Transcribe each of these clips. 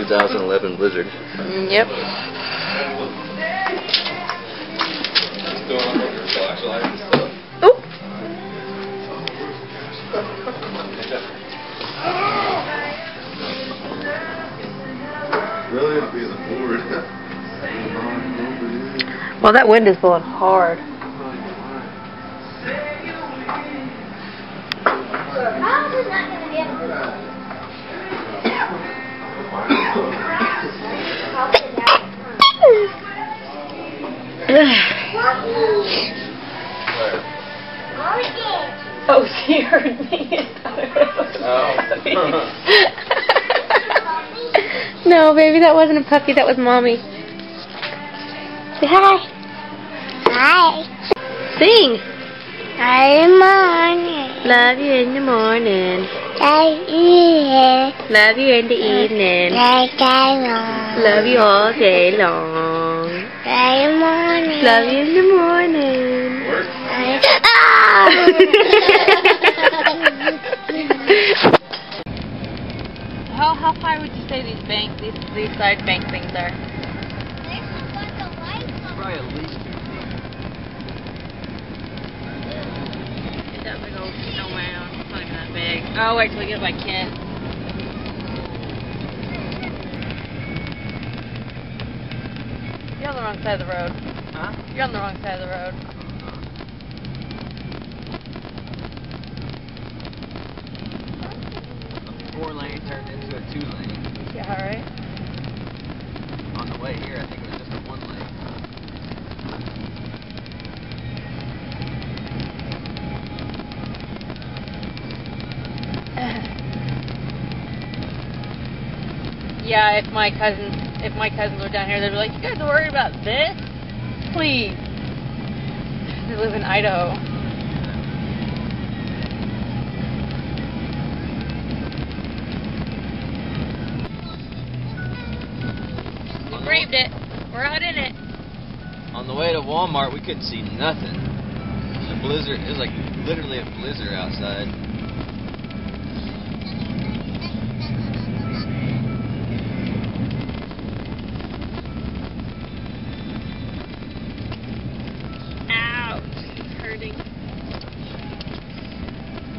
2011 Blizzard. Yep. Oh. Really, it'd be the board. Well, that wind is blowing hard. Oh, she heard me. No, baby, that wasn't a puppy. That was Mommy. Say hi. Hi. Sing. Hi, morning. Love you in the morning. Love you. Love you in the evening. Love you all day long. Hi, morning. Love you in the morning. How high would you say these side bank things are? Probably at least 2 feet. It's that big old snow mound. It's not even that big. Oh, wait till we get by Kent. You're on the wrong side of the road. Huh? You're on the wrong side of the road. 4-lane turned into a 2-lane. Yeah, alright. On the way here, I think it was just a 1-lane. Yeah, if my cousins were down here, they'd be like, "You guys are worried about this? Please." They live in Idaho. We braved it. We're out in it. On the way to Walmart, we couldn't see nothing. The blizzard, it was like literally a blizzard outside.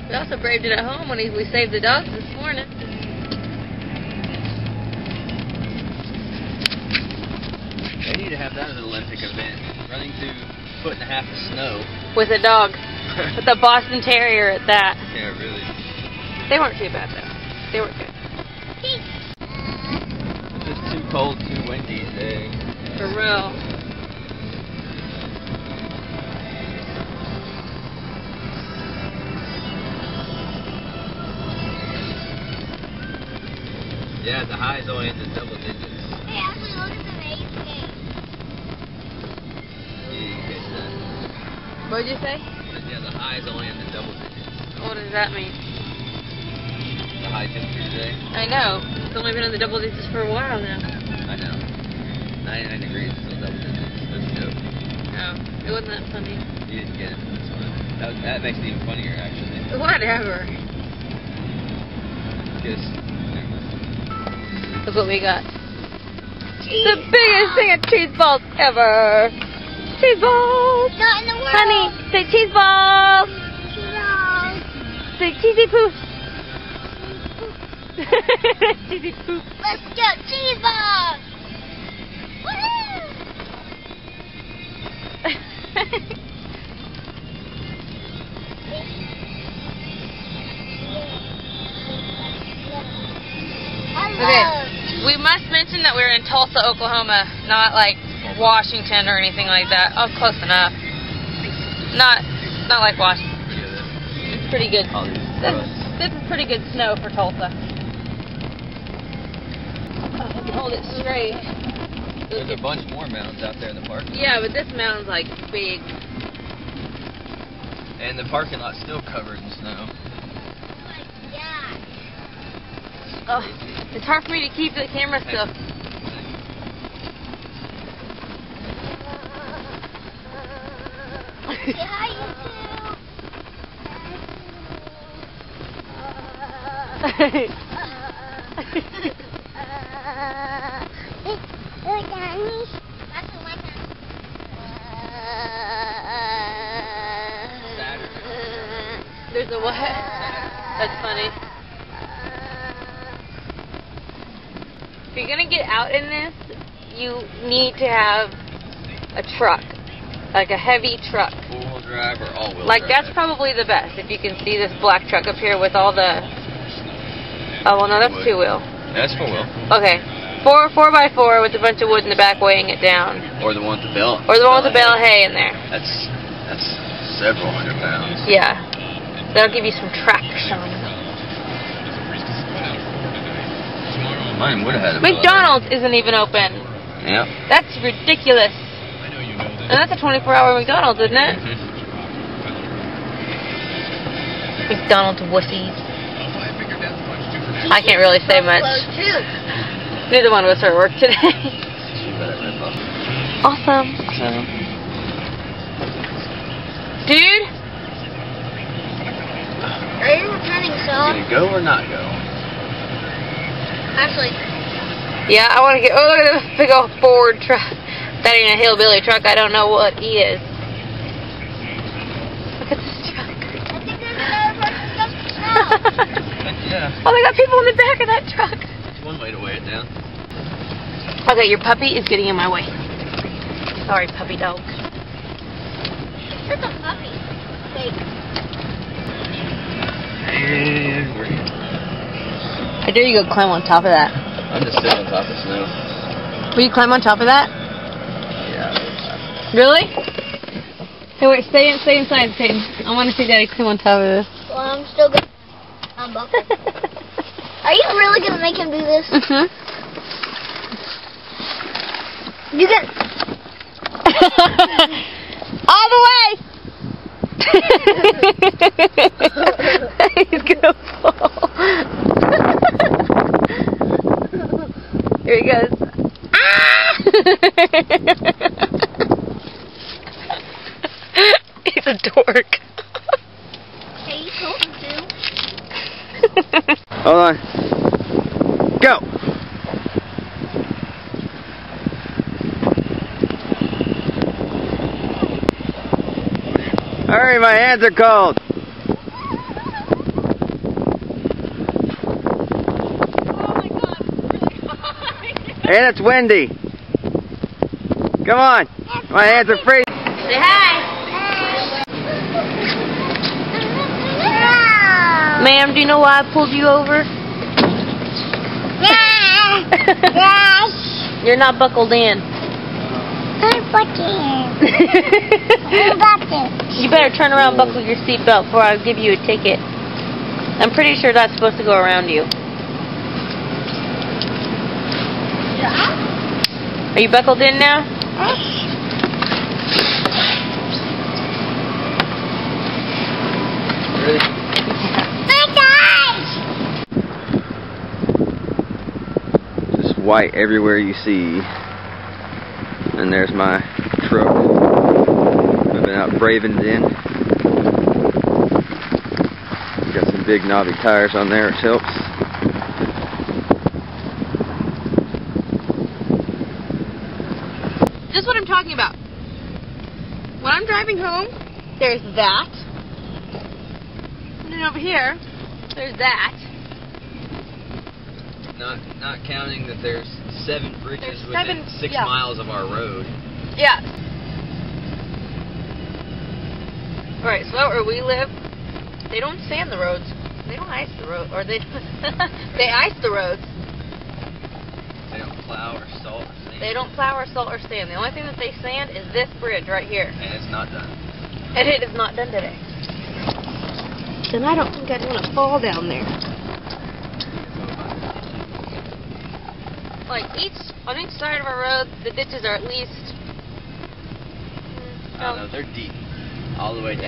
We also braved it at home when we saved the dogs this morning. They need to have that as an Olympic event. Running through 1.5 feet of snow. With a dog. With a Boston Terrier at that. Yeah, really. They weren't too bad though. They were good. It's just too cold, too windy today. For real. Yeah, the high's only in the double digits. Hey, actually, look at the race game. Yeah, you catch that. What did you say? Yeah, the high's only in the double digits. What does that mean? The high temperature today. I know. It's only been in the double digits for a while now. I know. 99 degrees is still double digits. That's a joke. No, it wasn't that funny. You didn't get it. That's fine. That makes it even funnier, actually. Whatever. Because... Look what we got. The biggest thing of cheese balls ever. Cheese balls. Not in the world. Honey, say cheese balls. No. Say cheesy poof. Cheesy poof. Let's go cheese balls. Woohoo! Okay, we must mention that we're in Tulsa, Oklahoma, not like Washington or anything like that. Oh, close enough. Not like Washington. It's pretty good. This is pretty good snow for Tulsa. Oh, I can hold it straight. There's a bunch more mountains out there in the park. Yeah, but this mountain's like big. And the parking lot's still covered in snow. Oh, it's hard for me to keep the camera still. Say hi, YouTube. There's a what? That's funny. If you're gonna get out in this, you need to have a truck, like a heavy truck. Four-wheel drive or all-wheel Like drive? that's probably the best. If you can see this black truck up here with all the. Oh well, no, that's two-wheel. That's four-wheel. Okay, 4x4 with a bunch of wood in the back weighing it down. Or the one with the bale. Or the one with the bale of hay in there. That's several hundred pounds. Yeah, that'll give you some traction. Mine would have had a McDonald's isn't even open. Yep. That's ridiculous. And that's a 24-hour McDonald's, isn't it? McDonald's wussies. I can't really say much. Neither one of us are at work today. Awesome. Dude? Are you returning some? Gonna go or not go? Actually. Yeah, I want to get. Oh, look at this big old Ford truck. That ain't a hillbilly truck. I don't know what he is. Look at this truck. I think there's another person just Yeah. Oh, they got people in the back of that truck. That's one way to weigh it down. Okay, your puppy is getting in my way. Sorry, puppy dog. It's a puppy. Wait. And we're here. I dare you go climb on top of that. I'm just sitting on top of snow. Will you climb on top of that? Yeah. Really? Hey, wait, stay inside, Peyton. I want to see Daddy climb on top of this. Well, I'm still good. I'm buckled. Are you really going to make him do this? Mm-hmm. You can... All the way! He's gonna fall. Here he goes. Ah! He's a dork. Hey, you told him to. Hold on. Go! Hurry, my hands are cold. And it's windy. Come on. My hands are free. Say hi. Ma'am, do you know why I pulled you over? You're not buckled in. You better turn around and buckle your seatbelt before I give you a ticket. I'm pretty sure that's supposed to go around you. Are you buckled in now? Ready? Just white everywhere you see. And there's my truck. Moving out Braven's Inn. Got some big knobby tires on there, which helps. This is what I'm talking about. When I'm driving home, there's that. And then over here, there's that. Not counting that there's 7 bridges There's within 7, 6 yeah. miles of our road. Yeah. Alright, so where we live, they don't sand the roads. They don't ice the road, or they they ice the roads. They don't plow or salt or sand. They don't plow or salt or sand. The only thing that they sand is this bridge right here. And it's not done. And it is not done today. Then I don't think I'd want to fall down there. Like on each side of our road, the ditches are at least. I don't know, they're deep. All the way down.